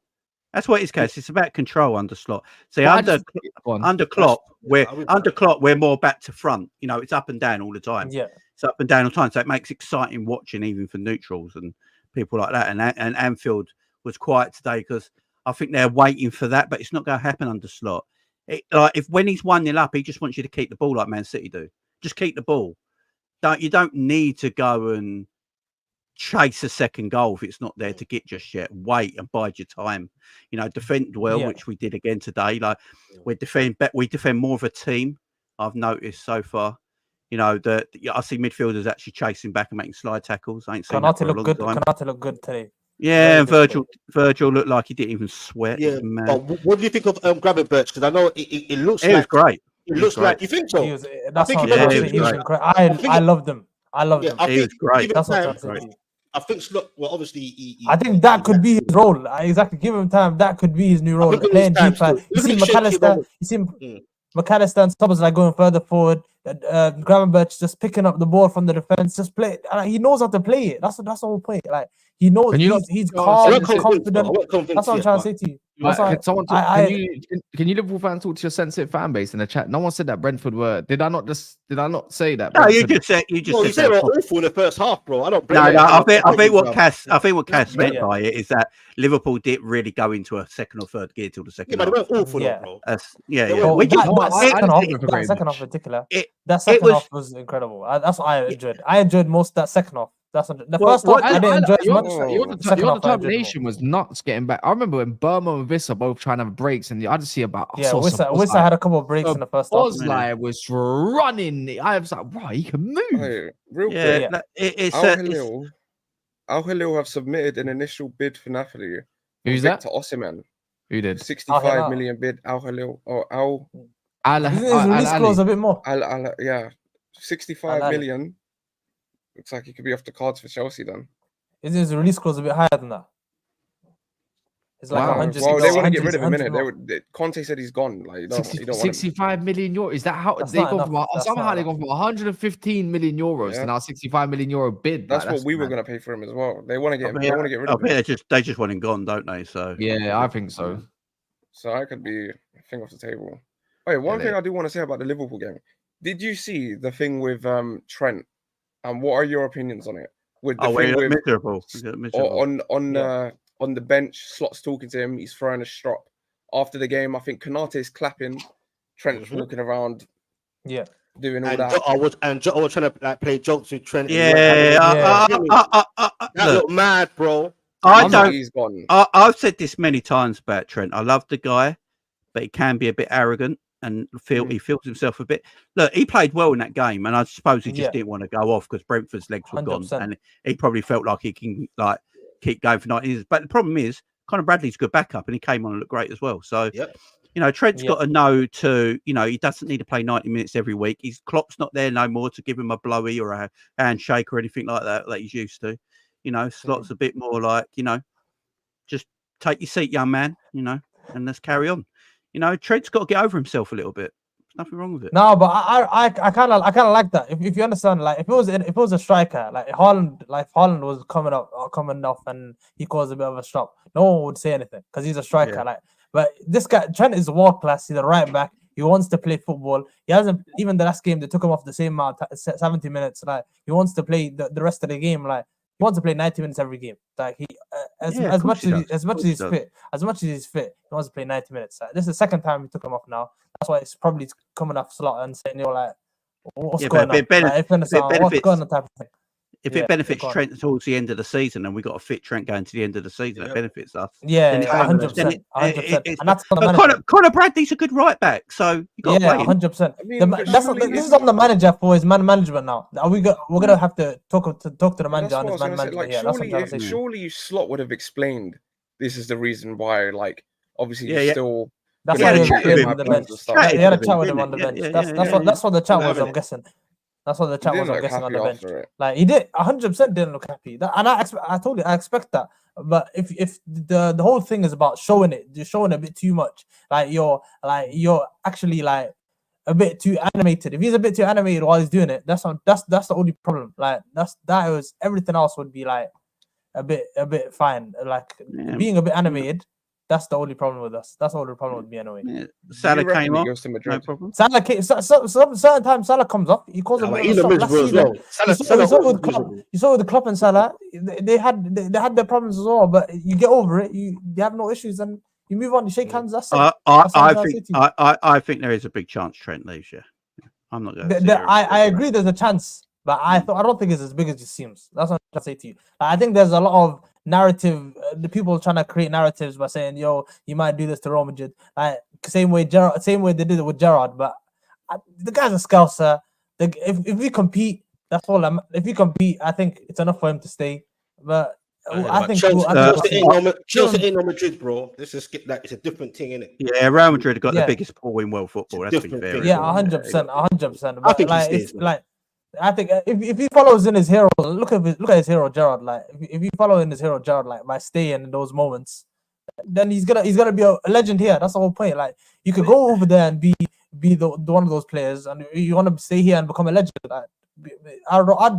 That's what it's, Cass. It's about control under slot. See, But I under just- go on. under Klopp, I would- we're more back to front. You know, it's up and down all the time. Yeah. It's up and down all the time. So it makes exciting watching, even for neutrals and people like that. And Anfield was quiet today because I think they're waiting for that, but it's not going to happen under slot. Like if when he's 1-0 up, he just wants you to keep the ball like Man City do. Just keep the ball. You don't need to go and chase a second goal if it's not there to get just yet. Wait and bide your time. You know, defend well, which we did again today. Like we defend more of a team. I've noticed so far. You know that I see midfielders actually chasing back and making slide tackles. I ain't seen that for a long time. Kanate looked good today. Yeah, and Virgil looked like he didn't even sweat. Yeah, but what do you think of Gravenberch? Because I know it looks It was great. It looks like you think so. That's think what I'm he saying. He was incredible. I loved him. I loved him. He was great. That's what I'm saying. I think well, obviously, I think that could be his role. Exactly. Give him time. That could be his new role. Playing deeper. You see McAllister. You see McAllister and Stubbs like going further forward. Gravenberch just picking up the ball from the defense. Just play. He knows how to play it. That's the whole point. Like he knows. He's calm, confident. That's what I'm trying to say to you. Can you Liverpool fans talk to your sensitive fan base in the chat? No one said that Brentford were. Did I not say that? No, you just said they were awful in the first half, bro. I don't. I think what Cass meant by it is that Liverpool didn't really go into a second or third gear till the second. Yeah, half. but they weren't awful, bro. Second half in particular. That second half was incredible. That's what I enjoyed. I enjoyed most that second half. That's the first half I didn't enjoy as much. Your determination was nuts getting back. I remember when Burma and Vissa both trying to have breaks, and I just see about Wissa had a couple of breaks in the first half. Ozlai was running. I was like, right, he can move. Hey, real quick, Al Hilal have submitted an initial bid for Napoli. Who's that? To Osimhen. Who did? 65 million bid. Al Hilal or Al. His release clause a bit more. 65 million. Looks like he could be off the cards for Chelsea then. Isn't his release clause a bit higher than that? It's like 100. Well, they want to get rid of him, innit? Conte said he's gone. Like, you don't 65 million euros. Is that how they gone from? Somehow they gone from 115 million euros to now 65 million euro bid. That's what we were going to pay for him as well. They want to get. They want to get rid of him. They just want him gone, don't they? So yeah, I think so. So that could be a thing off the table. Wait, one thing I do want to say about the Liverpool game. Did you see the thing with Trent? And what are your opinions on it? With the thing with miserable. On the bench, Slot's talking to him. He's throwing a strop. After the game, I think Konate's clapping. Trent's walking around, doing all that. And Jota was trying to play jokes with Trent. That looked mad, bro. He's gone. I've said this many times about Trent. I love the guy, but he can be a bit arrogant. And he feels himself a bit. Look, he played well in that game, and I suppose he just didn't want to go off because Brentford's legs were 100%. Gone, and he probably felt like he can keep going for 90 years. But the problem is, Conor Bradley's a good backup, and he came on and looked great as well. So, Trent's got to know he doesn't need to play 90 minutes every week. Klopp's not there no more to give him a blowy or a handshake or anything like that he's used to. Slot's a bit more like, just take your seat, young man. And let's carry on. Trent's got to get over himself a little bit. There's nothing wrong with it. No, but I kind of like that. If you understand, like if it was a striker, like Haaland was coming off, and he caused a bit of a stop, no one would say anything because he's a striker. But this guy Trent is world class. He's a right back. He wants to play football. He hasn't even the last game they took him off the same amount, 70 minutes. Like he wants to play the rest of the game. Like he wants to play 90 minutes every game. Like he as much as he's fit, he wants to play 90 minutes. Like, this is the second time we took him off now. That's why it's probably coming off slot and saying, you're like, what's going on? What's going on type of thing. If it benefits Trent towards the end of the season, and we got a fit Trent going to the end of the season, it benefits us. Yeah, 100%. And that's Conor Bradley's a good right back, so you got 100%. This is on the manager for his man management now. We're gonna have to talk to the manager on his man management. Surely Slot would have explained this is the reason why. Like, obviously, still. That's why he had him on the bench. He had a chat with him on the bench. That's what the chat was. I'm guessing. That's what the chat was, I'm guessing, on the bench. Like he did 100% didn't look happy. And I told you I expect that. But if the whole thing is about showing it, you're showing a bit too much. You're actually like a bit too animated. If he's a bit too animated while he's doing it, that's the only problem. Like everything else would be like a bit fine. Like being a bit animated. That's the only problem with us. That's the only problem with me anyway. Yeah. Salah came off. No problem. Salah came. Certain times Salah comes off. He calls him. You saw with the Klopp and Salah. They had their problems as well. But you get over it. You have no issues and you move on. You shake hands. That's it. I think there is a big chance Trent leaves. Yeah, I'm not going to. I agree. There's a chance, but I don't think it's as big as it seems. That's what I'm trying to say to you. I think there's a lot of narrative, the people trying to create narratives by saying, "Yo, you might do this to Real Madrid," like same way they did it with Gerrard. But the guy's a scouser. If we compete, that's all. If we compete, I think it's enough for him to stay. But I think Chelsea ain't no Madrid, bro. This is like it's a different thing, isn't it? Yeah, Real Madrid have got the biggest pool in world football. That's to be fair. Yeah, 100%. I think it's like. I think if he follows in his hero, look at his hero Gerrard. Like if you follow in his hero Gerrard, like by staying in those moments, then he's gonna be a legend here. That's the whole point. Like you could go over there and be the one of those players, and you want to stay here and become a legend. Like, I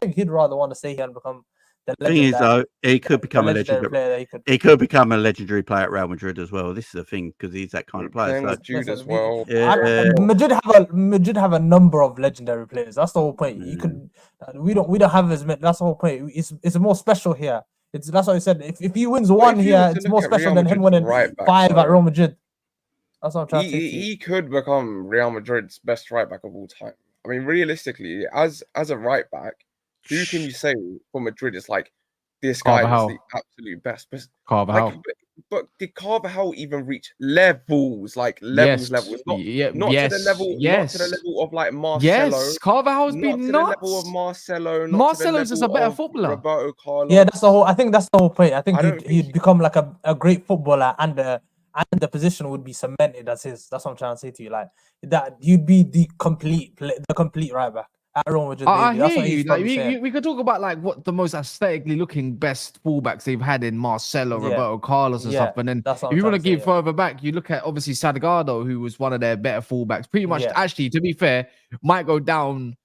think he'd rather want to stay here and become. The thing is, though, he could become a legendary player. He could become a legendary player at Real Madrid as well. This is the thing because he's that kind of player. Jude as well. Madrid have a number of legendary players. That's the whole point. You could, we don't have as many. That's the whole point. It's more special here. That's what I said. If he wins one here, it's more special than him winning 5 at Real Madrid. That's what I'm trying to say. He could become Real Madrid's best right back of all time. I mean, realistically, as a right back. Who can you say for Madrid is like this guy is the absolute best? Carvajal. But did Carvajal even reach levels? Like levels? Not to the level of like Marcelo. Yes, Carvajal's been to nuts. the level of Marcelo. Marcelo's just a better footballer. Roberto Carlos. Yeah, I think that's the whole point. I think he'd become like a great footballer, and the position would be cemented as his. That's what I'm trying to say to you. Like that, you'd be the complete right back. I hear you. Like, we could talk about like what the most aesthetically looking best fullbacks they've had in Marcelo, Roberto Carlos, and stuff. And then if you want to give further back, you look at obviously Salgado, who was one of their better fullbacks. Pretty much, actually, to be fair, might go down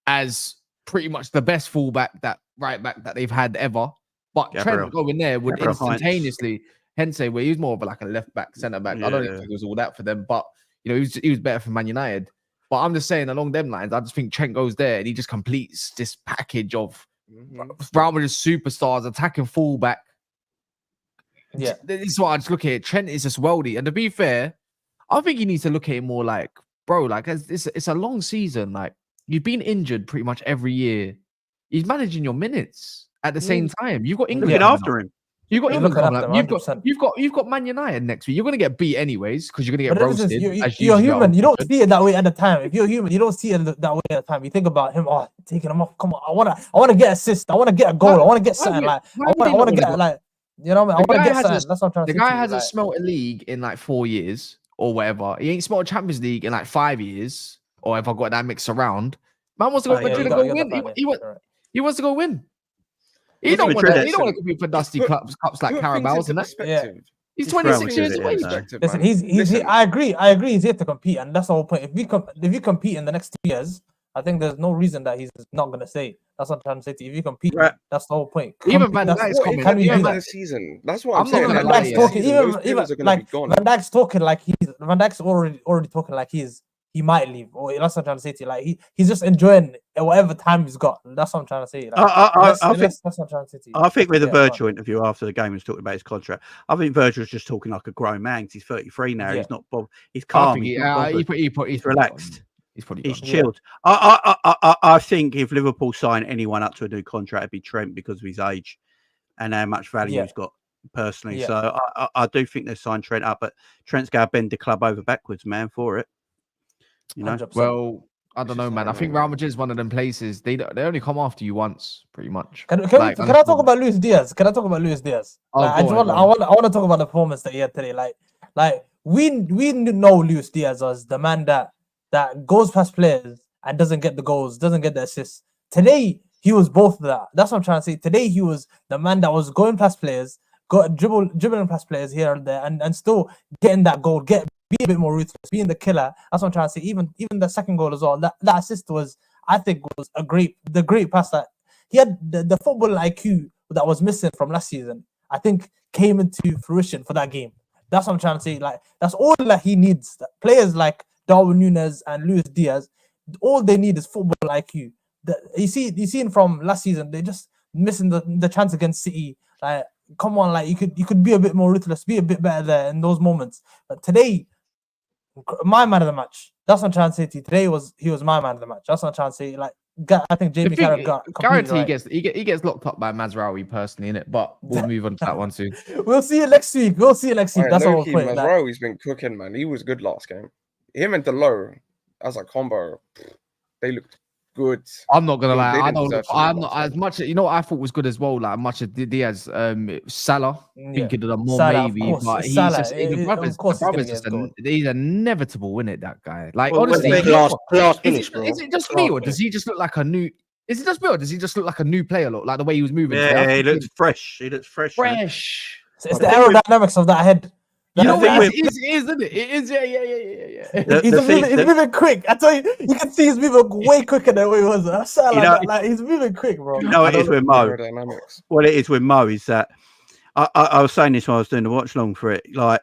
as pretty much the best fullback, that right back that they've had ever. But Trent going there would instantaneously, hence where he was more of like a left back, centre back. I don't think it was all that for them, but you know, he was better for Man United. But I'm just saying, along them lines, I just think Trent goes there and he just completes this package of Real Madrid superstars, attacking fullback. Yeah, this is what I just look at it. Trent is just wealthy, and to be fair, I think he needs to look at it more like, bro, like it's a long season. Like you've been injured pretty much every year. He's managing your minutes at the same time. You've got England looking after him. You've got England coming up. You've got Man United next week. You're gonna get beat anyways because you're gonna get roasted. You're human. You don't see it that way at the time. If you're human, you don't see it that way at the time. You think about him. Oh, taking him off. Come on, I wanna get assist. I wanna get a goal. I wanna get something. Like I wanna get like, you know what I mean? I wanna get something. That's what I'm trying to say. The guy hasn't smelt a league in like 4 years or whatever. He ain't smelt a Champions League in like 5 years. Or if I got that mix around, man wants to go to Madrid and go win. He wants to go win. He don't want to compete for dusty cups like Carabao's and that. He's 26 years away. Listen, I agree. He's here to compete, and that's the whole point. If you compete in the next 2 years, I think there's no reason that he's not gonna stay. That's what I'm trying to say to you. If you compete, Right. that's the whole point. Even Compete, Van that's- Dijk's What coming. if can at we the do end that? of the season? That's what I'm I'm not saying. gonna At Van the lie, end Dijk's of the yeah. talking, season, those even players are gonna like be gone. Van Dijk's talking like Van Dijk's already talking like he might leave. Or that's what I'm trying to say to you. Like he's just enjoying whatever time he's got. That's what I'm trying to say. Like, I think that's what I'm trying to say to you. I think with the Yeah, go on. Virgil interview after the game, he was talking about his contract. I think Virgil was just talking like a grown man. 'Cause he's 33 now. Yeah. He's not. He's I calm. think He's he's not bothered. probably relaxed. gone. He's probably He's gone. Yeah. chilled. I think if Liverpool sign anyone up to a new contract, it'd be Trent because of his age and how much value Yeah. he's got personally. Yeah. So I do think they signed Trent up, but Trent's going to bend the club over backwards, man, for it. You know. 100%. Well, I don't It's know, just man. I like, think Real Madrid is one of them places. They only come after you once, pretty much. Can Like, I talk about Luis Diaz? Can I talk about Luis Diaz? Oh, Like, I go just on, want, go on. I want to talk about the performance that he had today. Like we know Luis Diaz as the man that goes past players and doesn't get the goals, doesn't get the assists. Today he was both of that. That's what I'm trying to say. Today he was the man that was going past players, dribbling past players here and there, and still getting that goal. Be a bit more ruthless, being the killer. That's what I'm trying to say. Even the second goal as well. That assist was, I think, was the great pass that he had. The football IQ that was missing from last season, I think, came into fruition for that game. That's what I'm trying to say. Like, that's all that he needs. Players like Darwin Núñez and Luis Diaz, all they need is football IQ. You seen from last season, they just missing the chance against City. Like, come on, like you could be a bit more ruthless, be a bit better there in those moments. But today, my man of the match. That's what I'm trying to say to you. Today he was my man of the match. That's what I'm trying to say. Like, I think Jamie Carragher got guarantee right. he gets locked up by Mazraoui personally, innit? But we'll move on to that one soon. We'll see you next week. That's all we're putting. Mazraoui's been cooking, man. He was good last game. Him and Delo as a combo, they looked good. I'm not gonna lie. They I didn't don't. deserve to I'm lose not last as game. much. You know what I thought was good as well. Like much of Diaz, Salah. Yeah. Think he did a more Salah, of maybe, course. but he's Salah, just the brothers. of course The he's gonna brothers get just his goal. he's inevitable, isn't it? That guy. Like Well, honestly, when you know what? Class Is finish, bro. it just me or does he just look like a new? Is it just me or does he just look like a new player? Look like the way he was moving. today? I Yeah, he think looks fresh. He looks fresh. Man. fresh. It's the aerodynamics of that head. You know thing what? with- It is, isn't it? It is. Yeah. He's moving quick. I tell you, you can see he's moving way quicker than what he was. I said like he's moving quick, bro. You know what it is with Mo? Aerodynamics. What it is with Mo is that I was saying this when I was doing the watch along for it. Like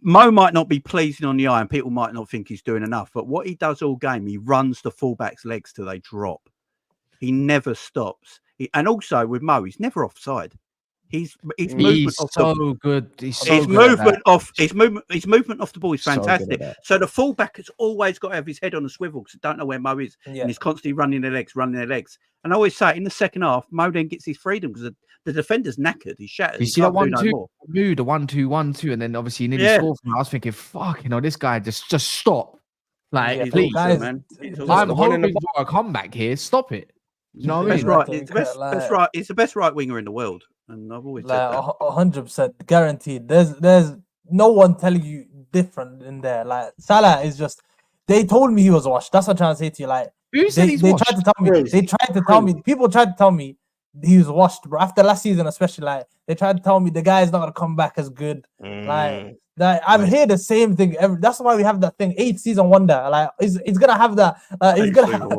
Mo might not be pleasing on the eye, and people might not think he's doing enough. But what he does all game, he runs the fullback's legs till they drop. He never stops. And also with Mo, he's never offside. His movement off so good. His movement off the ball is So good at fantastic. that. So the fullback has always got to have his head on the swivel because I don't know where Mo is, Yeah. and he's constantly running their legs. And I always say in the second half, Mo then gets his freedom because the defender's knackered. He's shattered. You He see that can't do 1-2 no more. move, the 1-2, and then obviously he nearly Yeah. scored. I was thinking, fuck, this guy just stop. Like, Yeah, please, guys, man. He's just- I'm the one in the hoping for a comeback here. Stop it. You know what I Best mean? right, Like, he's the best like- right. He's the best right winger in the world, and I've always said that. 100% guaranteed. There's no one telling you different in there. Like Salah is just. They told me he was washed. That's what I'm trying to say to you. Like Who said he's they washed? tried to tell me. Crazy. They tried to tell me. People tried to tell me he was washed, bro. After last season, especially, like they tried to tell me the guy is not gonna come back as good. Like that, I've heard the same thing. That's why we have that thing. 8 season wonder. Like he's gonna have that. He's gonna.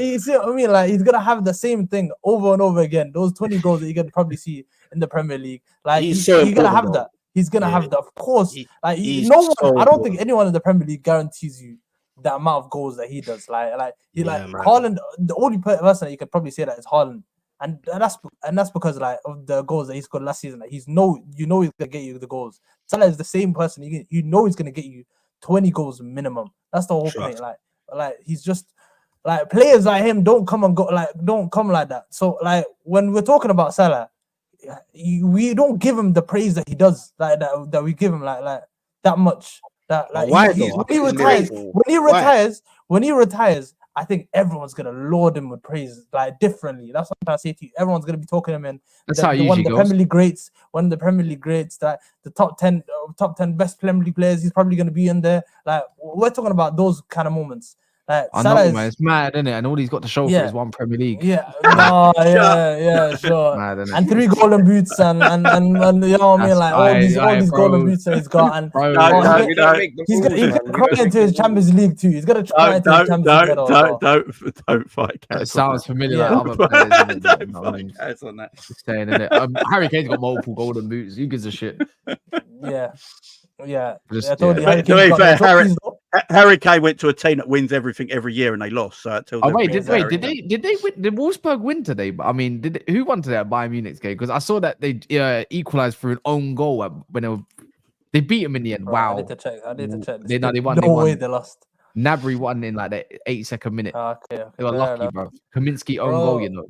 You see what I mean? Like he's gonna have the same thing over and over again. Those 20 goals that you can probably see in the Premier League. Like He's he's so gonna important, have though. that. He's gonna Yeah. have that. Of course. Like he's no one. so I don't think important. anyone in the Premier League guarantees you the amount of goals that he does. Like Yeah, like man. Haaland. The only person that you could probably say that is Haaland. And that's because like of the goals that he scored last season. Like he's he's gonna get you the goals. Salah is the same person. You know he's gonna get you 20 goals minimum. That's the whole point. Like he's just like players like him don't come like that. So like when we're talking about Salah, we don't give him the praise that he does like that we give him like that much. That like why when though? he retires, I think everyone's gonna laud him with praise like differently. That's what I'm trying to say to you. Everyone's gonna be talking him in. That's how it one usually of the goes. Premier League greats, that the top 10 best Premier League players. He's probably gonna be in there. Like we're talking about those kind of moments. Like I Salah know, is, man. It's mad, isn't it? And all he's got to show for Yeah. is one Premier League. yeah, no, yeah, sure. Mad, innit? And 3 golden boots and you know what I mean, like all these bro. golden boots that he's got, and Bro, No, no, We don't make the he's rules, gonna man. We cry don't make into the his Champions rules. League too. He's gonna cry into his Champions League medal as well. Don't fight Kaz. It sounds familiar Yeah. like other players. Innit? Don't You know what I mean? fight Kaz on that. Just saying, innit? Harry Kane's got multiple golden boots. Who gives a shit? Yeah. Just, I told you, yeah. Harry To be Kane's got fair, the trophies, though. Harry Kane went to a team that wins everything every year, and they lost. So it tells Oh wait, everything did about Harry Kane. they win? Did Wolfsburg win today? But I mean, who won today at Bayern Munich's game? Because I saw that they equalized through an own goal when they beat them in the end. Bro, wow, I need to check. They won. No They won. way they lost. Nabry won in like the 8-second minute. Okay. They were fair lucky, enough. bro. Kaminsky own Bro. goal, you know.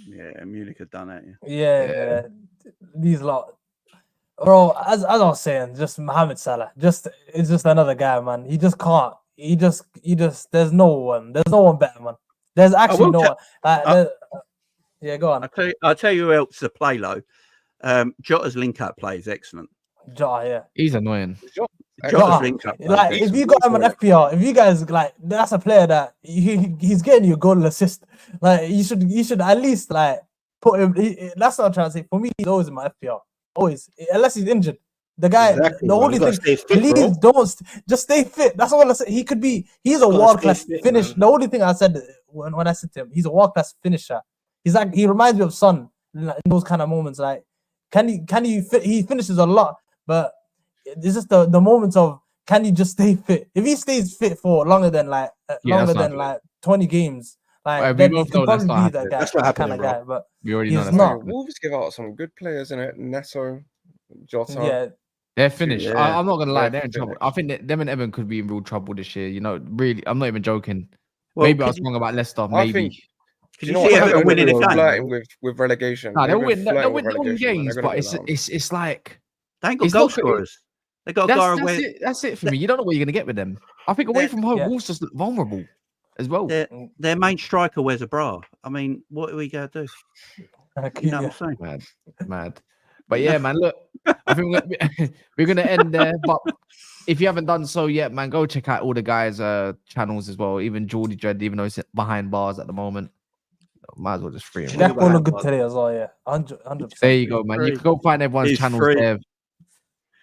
Yeah, Munich had done it. Yeah. These lot. Bro, as I was saying, just Mohamed Salah, it's just another guy, man. He just can't. He just. There's no one better, man. There's actually will no tell- one. Yeah, go on. I'll tell you who else to play low. Jota's link-up play is excellent. Jota, yeah. He's annoying. Jota's Jota, link-up play. Like, if you got him on FPR, if you guys like, that's a player that he's getting you a goal and assist. Like, you should at least like put him. That's what I'm trying to say. For me, he's always in my FPR. Always, unless he's injured. The guy, Exactly, the man. only You gotta thing, stay fit, please bro. don't just stay fit. That's all I say. He's a gotta world class stay fit, finish. man. The only thing I said when I said to him, he's a world class finisher. He's like, he reminds me of Son in those kind of moments. Like, he finishes a lot, but it's just the moments of, can you just stay fit? If he stays fit for longer than like that's not 20 games, like Well, we then both he can know that's probably not be that happening. guy, That's not that kind happening, of bro. guy. But We already He's know that's not. not So happening. Wolves give out some good players in it. Neto, Jota. yeah, They're finished. Yeah. I'm not gonna lie, They're they're in trouble. finished. I think that them and Everton could be in real trouble this year. You know, really, I'm not even joking. Well, Maybe I was could wrong about Leicester. I Maybe. think- Can Do you you know see what? Everton winning They're a game? flirting with relegation. Nah, they'll They've win. been They'll flirting win with relegation, man. games, They're but gonna go down. it's like They ain't got It's goal not- scorers. They got a guy that's away. it. That's it for me. You don't know what you're gonna get with them. I think away They're- from home, Yeah. Wolves just look vulnerable as well. Their main striker wears a bra. I mean, what are we gonna do? You know what I'm saying? Mad. But yeah, man, look, I think we're gonna end there. But if you haven't done so yet, man, go check out all the guys' channels as well. Even Geordie Dread, even though he's behind bars at the moment, might as well just free him. Gakpo look good today as well. Yeah, 100%. There you go, man. You can go find everyone's He's channels free. there.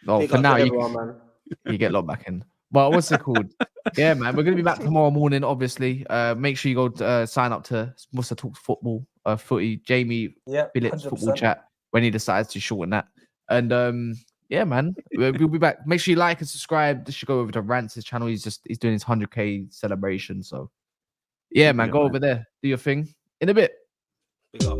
Oh, Big for up now, to you everyone, man. get logged back in. Well, what's it called? Yeah, man, we're gonna be back tomorrow morning. Obviously, make sure you go sign up to Musa Talks Football, footy. Jamie Yeah, Phillips Football 100%. Chat when he decides to shorten that. And yeah, man, we'll be back. Make sure you like and subscribe. This should go over to Rance's channel. He's doing his 100K celebration. So yeah, man, go over there, do your thing in a bit. Big up.